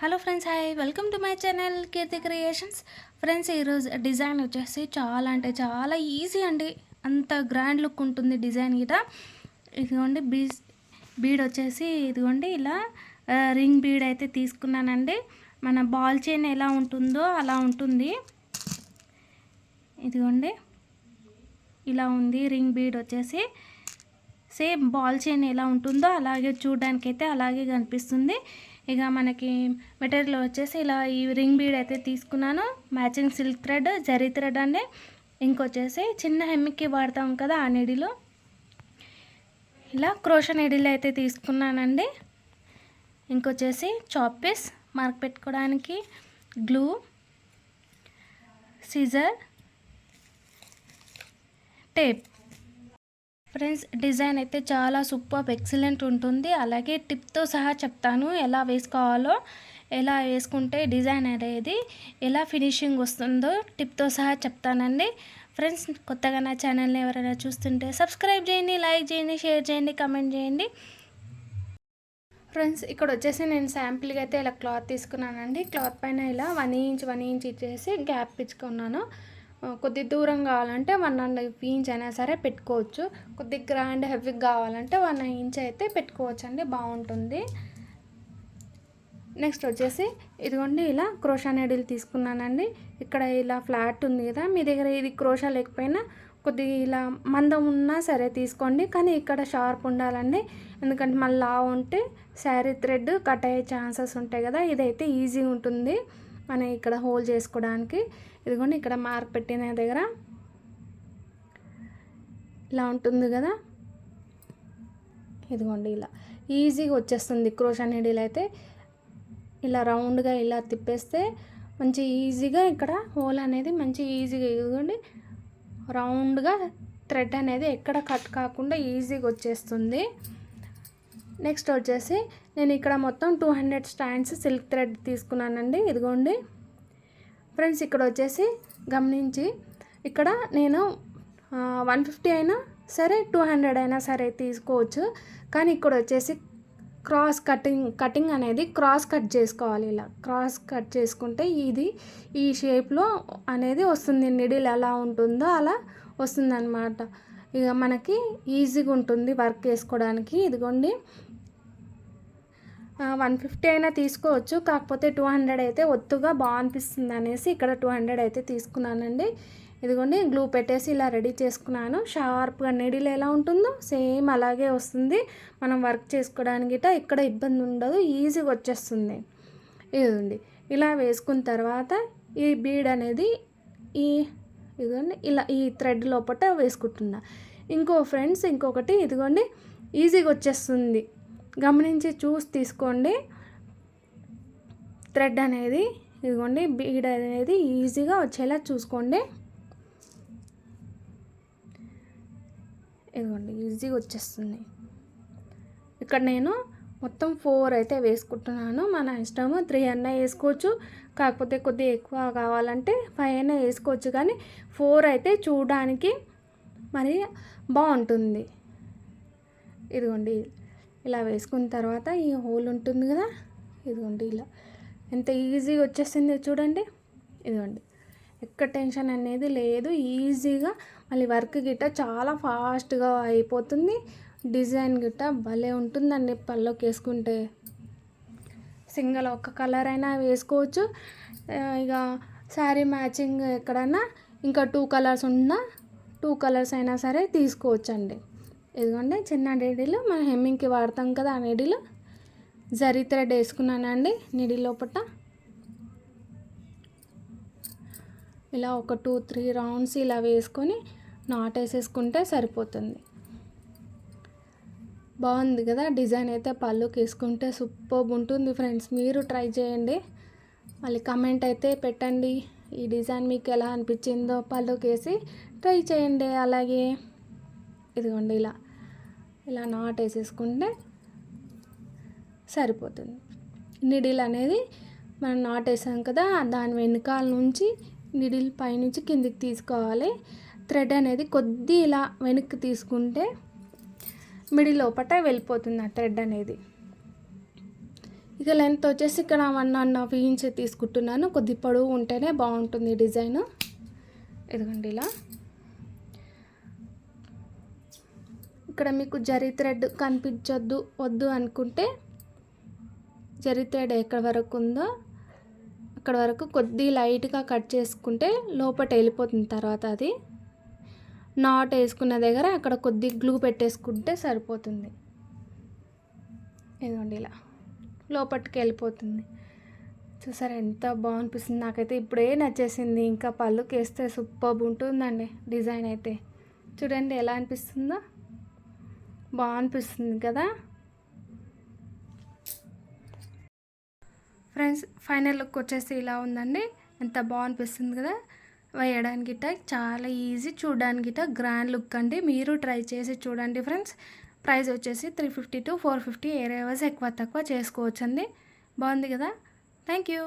Hello friends, hi, welcome to my channel Keerthi creations. Friends, ఈరోజు design వచ్చేసి చాలా అంటే చాలా ఈజీ అండి. అంత గ్రాండ్ లుక్ ఉంటుంది డిజైన్ గిట. ఇదిగోండి బీడ్ వచ్చేసి ఇదిగోండి ఇలా రింగ్ బీడ్ అయితే తీసుకున్నానండి. మన బాల్ చైన్ ఎలా ఉంటుందో అలా ఉంటుంది. ఇదిగోండి ఇలా ఉంది రింగ్ బీడ్ వచ్చేసి. సేమ్ బాల్ చైన్ ఎలా ఉంటుందో అలాగే చూడడానికైతే అలాగే కనిపిస్తుంది. ఇక మనకి మెటీరియల్ వచ్చేసి ఇలా ఈ రింగ్ బీడ్ అయితే తీసుకున్నాను. Matching silk thread, zari thread అండి. ఇంకొచ్చేసి చిన్న హెమ్మికి వాడతాం కదా ఆ నీడిలో ఇలా క్రోషా నీడిల్ అయితే తీసుకున్నానండి. ఇంకొచ్చేసి చాప్ పీస్, మార్క్ పెట్టుకోవడానికి glue, scissor, tape. Friends, design అయితే చాలా సూపర్ ఎక్సలెంట్ ఉంటుంది. అలాగే టిప్తో సహా చెప్తాను ఎలా వేసుకోవాలో, ఎలా వేసుకుంటే డిజైన్ అనేది ఎలా ఫినిషింగ్ వస్తుందో టిప్తో సహా చెప్తానండి. ఫ్రెండ్స్, కొత్తగా నా ఛానల్ని ఎవరైనా చూస్తుంటే సబ్స్క్రైబ్ చేయండి, లైక్ చేయండి, షేర్ చేయండి, కమెంట్ చేయండి. ఫ్రెండ్స్, ఇక్కడ వచ్చేసి నేను శాంపుల్గా అయితే ఇలా క్లాత్ తీసుకున్నానండి. క్లాత్ పైన ఇలా 1 ఇంచ్ ఇచ్చేసి గ్యాప్ ఇచ్చుకున్నాను. కొద్ది దూరం కావాలంటే 1.5 ఇంచ్ అయినా సరే పెట్టుకోవచ్చు. కొద్ది గ్రాండ్ హెవీ కావాలంటే 1 ఇంచ్ అయితే పెట్టుకోవచ్చు అండి, బాగుంటుంది. నెక్స్ట్ వచ్చేసి ఇదిగోండి ఇలా క్రోషా నీడిల్ తీసుకున్నానండి. ఇక్కడ ఇలా ఫ్లాట్ ఉంది కదా, మీ దగ్గర ఇది క్రోషా లేకపోయినా కొద్దిగా ఇలా మందం ఉన్నా సరే తీసుకోండి. కానీ ఇక్కడ షార్ప్ ఉండాలండి, ఎందుకంటే మళ్ళీ లావు ఉంటే శారీ థ్రెడ్ కట్ అయ్యే ఛాన్సెస్ ఉంటాయి కదా. ఇదైతే ఈజీగా ఉంటుంది మనం ఇక్కడ హోల్ చేసుకోవడానికి. ఇదిగోండి ఇక్కడ మార్క్ పెట్టిన దగ్గర ఇలా ఉంటుంది కదా, ఇదిగోండి ఇలా ఈజీగా వచ్చేస్తుంది. క్రోషా నీడిల్ అయితే ఇలా రౌండ్గా ఇలా తిప్పేస్తే మంచి ఈజీగా ఇక్కడ హోల్ అనేది మంచి ఈజీగా, ఇదిగోండి రౌండ్గా థ్రెడ్ అనేది ఎక్కడ కట్ కాకుండా ఈజీగా వచ్చేస్తుంది. నెక్స్ట్ వచ్చేసి నేను ఇక్కడ మొత్తం 200 స్టాండ్స్ సిల్క్ థ్రెడ్ తీసుకున్నానండి. ఇదిగోండి ఫ్రెండ్స్, ఇక్కడ వచ్చేసి గమనించి ఇక్కడ నేను 150 అయినా సరే 200 అయినా సరే తీసుకోవచ్చు. కానీ ఇక్కడ వచ్చేసి క్రాస్ కటింగ్ అనేది క్రాస్ కట్ చేసుకోవాలి. ఇలా క్రాస్ కట్ చేసుకుంటే ఇది ఈ షేప్లో అనేది వస్తుంది. నిడిల్ ఎలా ఉంటుందో అలా వస్తుంది అన్నమాట. ఇక మనకి ఈజీగా ఉంటుంది వర్క్ చేసుకోవడానికి. ఇదిగోండి 150 అయినా తీసుకోవచ్చు, కాకపోతే 200 అయితే ఒత్తుగా బాగా అనిపిస్తుంది అనేసి ఇక్కడ 200 అయితే తీసుకున్నానండి. ఇదిగోండి గ్లూ పెట్టేసి ఇలా రెడీ చేసుకున్నాను. షార్ప్గా నీడిల్ ఎలా ఉంటుందో సేమ్ అలాగే వస్తుంది. మనం వర్క్ చేసుకోవడానికి ఇక్కడ ఇబ్బంది ఉండదు, ఈజీగా వచ్చేస్తుంది. ఇదిగోండి ఇలా వేసుకున్న తర్వాత ఈ బీడ్ అనేది ఇదిగోండి ఇలా ఈ థ్రెడ్ లోపల వేసుకుంటున్నా. ఫ్రెండ్స్ ఇంకొకటి ఇదిగోండి ఈజీగా వచ్చేస్తుంది, గమనించి చూసి తీసుకోండి. థ్రెడ్ అనేది ఇదిగోండి బీడ్ అనేది ఈజీగా వచ్చేలా చూసుకోండి. ఇదిగోండి ఈజీగా వచ్చేస్తుంది. ఇక్కడ నేను మొత్తం 4 అయితే వేసుకుంటున్నాను. మన ఇష్టము 3 అయినా వేసుకోవచ్చు, కాకపోతే కొద్దిగా ఎక్కువ కావాలంటే 5 అయినా వేసుకోవచ్చు. కానీ 4 అయితే చూడడానికి మరి బాగుంటుంది. ఇదిగోండి ఇలా వేసుకున్న తర్వాత ఈ హోల్ ఉంటుంది కదా, ఇదిగోండి ఇలా ఎంత ఈజీగా వచ్చేసింది చూడండి. ఇదిగోండి ఎక్కడ టెన్షన్ అనేది లేదు, ఈజీగా మళ్ళీ వర్క్ గిట్ట చాలా ఫాస్ట్గా అయిపోతుంది. డిజైన్ గిట్ట భలే ఉంటుందండి పళ్ళోకి వేసుకుంటే. సింగిల్ ఒక కలర్ అయినా వేసుకోవచ్చు, ఇక శారీ మ్యాచింగ్ ఎక్కడైనా ఇంకా 2 కలర్స్ ఉన్నా 2 కలర్స్ అయినా సరే తీసుకోవచ్చు అండి. ఇదిగోండి చిన్న నీడిలు మనం హెమ్మింగ్కి వాడతాం కదా, ఆ నీడిలు జరీ థ్రెడ్ వేసుకున్నానండి. నీడిల్ లోపల ఇలా ఒక 2-3 రౌండ్స్ ఇలా వేసుకొని నాట్ వేసేసుకుంటే సరిపోతుంది. బాగుంది కదా డిజైన్ అయితే. పళ్ళుకి వేసుకుంటే సూపర్బ్ ఉంటుంది ఫ్రెండ్స్, మీరు ట్రై చేయండి. మళ్ళీ కమెంట్ అయితే పెట్టండి ఈ డిజైన్ మీకు ఎలా అనిపించిందో. పళ్ళుకి వేసి ట్రై చేయండి. అలాగే ఇదిగోండి ఇలా నాట్ వేసేసుకుంటే సరిపోతుంది. నిడిల్ అనేది మనం నాట్ వేసాం కదా, దాని వెనకాల నుంచి నిడిల్ పైనుంచి కిందికి తీసుకోవాలి. థ్రెడ్ అనేది కొద్ది ఇలా వెనక్కి తీసుకుంటే మిడిల్ లోపల వెళ్ళిపోతుంది ఆ థ్రెడ్ అనేది. ఇక లెంత్ వచ్చేసి ఇక్కడ 1.5 ఇంచ్ తీసుకుంటున్నాను. కొద్ది పొడవు ఉంటేనే బాగుంటుంది డిజైన్. ఇదిగోండి ఇలా. ఇక్కడ మీకు జరీ థ్రెడ్ వద్దు అనుకుంటే జరీ థ్రెడ్ ఎక్కడ వరకు ఉందో అక్కడ వరకు కొద్ది లైట్గా కట్ చేసుకుంటే లోపట వెళ్ళిపోతుంది. తర్వాత అది నాట్ వేసుకున్న దగ్గర అక్కడ కొద్ది గ్లూ పెట్టేసుకుంటే సరిపోతుంది. ఇదిగోండి ఇలా లోపలికి వెళ్ళిపోతుంది. చూసారా ఎంత బాగా అనిపిస్తుంది. నాకైతే ఇప్పుడే నచ్చేసింది. ఇంకా పళ్ళుకి వేస్తే సూపర్బ్ ఉంటుందండి డిజైన్ అయితే. చూడండి ఎలా అనిపిస్తుందో, బాగా అనిపిస్తుంది కదా ఫ్రెండ్స్. ఫైనల్ లుక్ వచ్చేసి ఇలా ఉందండి. ఎంత బాగా అనిపిస్తుంది కదా. వేయడానికి చాలా ఈజీ, చూడడానికి గ్రాండ్ లుక్ అండి. మీరు ట్రై చేసి చూడండి ఫ్రెండ్స్. ప్రైస్ వచ్చేసి 350 to 450 ఏరియా వైజ్ ఎక్కువ తక్కువ చేసుకోవచ్చు అండి. బాగుంది కదా. Thank you.